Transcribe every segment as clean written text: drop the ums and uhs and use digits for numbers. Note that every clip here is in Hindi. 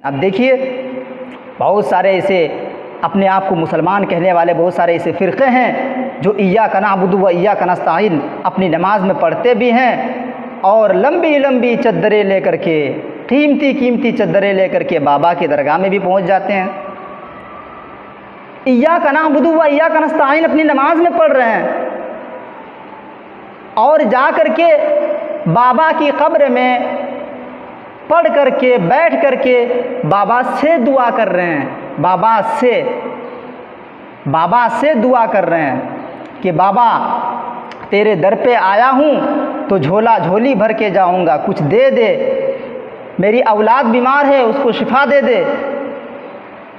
अब देखिए, बहुत सारे ऐसे अपने आप को मुसलमान कहने वाले बहुत सारे ऐसे फ़िरक़े हैं जो इय्याका नअबुदु व इय्याका नस्तईन अपनी नमाज में पढ़ते भी हैं और लंबी लंबी चद्दरें लेकर के, कीमती कीमती चद्दरें लेकर के बाबा की दरगाह में भी पहुंच जाते हैं। इय्याका नअबुदु व इय्याका नस्तईन अपनी नमाज में पढ़ रहे हैं और जा कर के बाबा की कब्र में पढ़ करके बैठ करके बाबा से दुआ कर रहे हैं, बाबा से दुआ कर रहे हैं कि बाबा तेरे दर पे आया हूँ तो झोला झोली भर के जाऊँगा, कुछ दे दे, मेरी औलाद बीमार है उसको शिफा दे दे,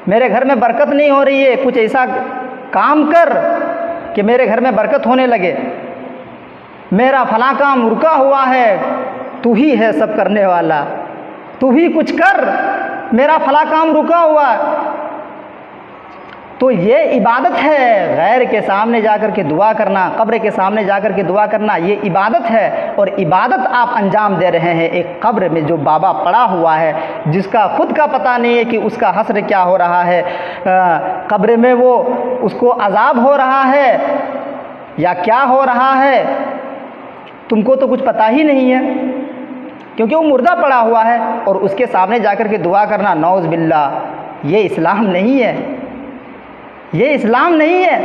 मेरे घर में बरकत नहीं हो रही है, कुछ ऐसा काम कर कि मेरे घर में बरकत होने लगे, मेरा फला काम रुका हुआ है, तू ही है सब करने वाला, तू ही कुछ कर, मेरा फला काम रुका हुआ। तो ये इबादत है, गैर के सामने जाकर के दुआ करना, कब्र के सामने जाकर के दुआ करना, ये इबादत है। और इबादत आप अंजाम दे रहे हैं एक कब्र में जो बाबा पड़ा हुआ है, जिसका खुद का पता नहीं है कि उसका हश्र क्या हो रहा है, कब्र में वो उसको अजाब हो रहा है या क्या हो रहा है, तुमको तो कुछ पता ही नहीं है, क्योंकि वो मुर्दा पड़ा हुआ है। और उसके सामने जाकर के दुआ करना, नौज़ बिल्लाह, ये इस्लाम नहीं है, ये इस्लाम नहीं है।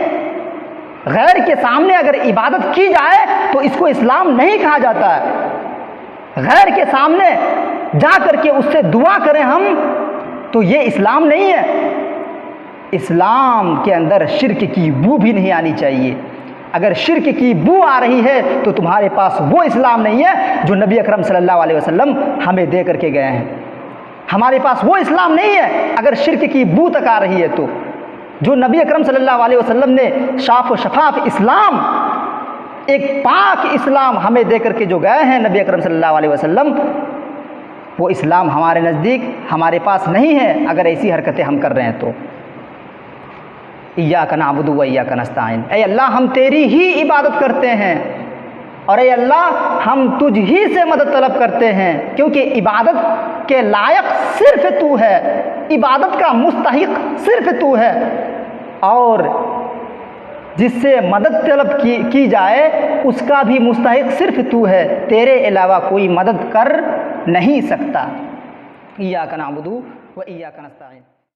गैर के सामने अगर इबादत की जाए तो इसको इस्लाम नहीं कहा जाता है। गैर के सामने जा करके उससे दुआ करें हम, तो ये इस्लाम नहीं है। इस्लाम के अंदर शिर्क की बू भी नहीं आनी चाहिए। अगर शिर्क की बू आ रही है तो तुम्हारे पास वो इस्लाम नहीं है जो नबी अकरम सल्लल्लाहु अलैहि वसल्लम हमें दे करके गए हैं। हमारे पास वो इस्लाम नहीं है अगर शिर्क की बू तक आ रही है तो। जो नबी अकरम सल्लल्लाहु अलैहि वसल्लम ने शाफ़ व शफ़ाफ़ इस्लाम, एक पाक इस्लाम हमें दे करके जो गए हैं नबी अकरम सल्लल्लाहु अलैहि वसल्लम, वो इस्लाम हमारे नज़दीक, हमारे पास नहीं है अगर ऐसी हरकतें हम कर रहे हैं तो। इय्याका नअबुदु व इय्याका नस्तईन, ऐ अल्लाह हम तेरी ही इबादत करते हैं और ऐ अल्लाह हम तुझ ही से मदद तलब करते हैं, क्योंकि इबादत के लायक सिर्फ तू है, इबादत का मुस्तहिक सिर्फ तू है, और जिससे मदद तलब की जाए उसका भी मुस्तहिक सिर्फ तू है, तेरे अलावा कोई मदद कर नहीं सकता। इय्याका नअबुदु व इय्याका नस्तईन।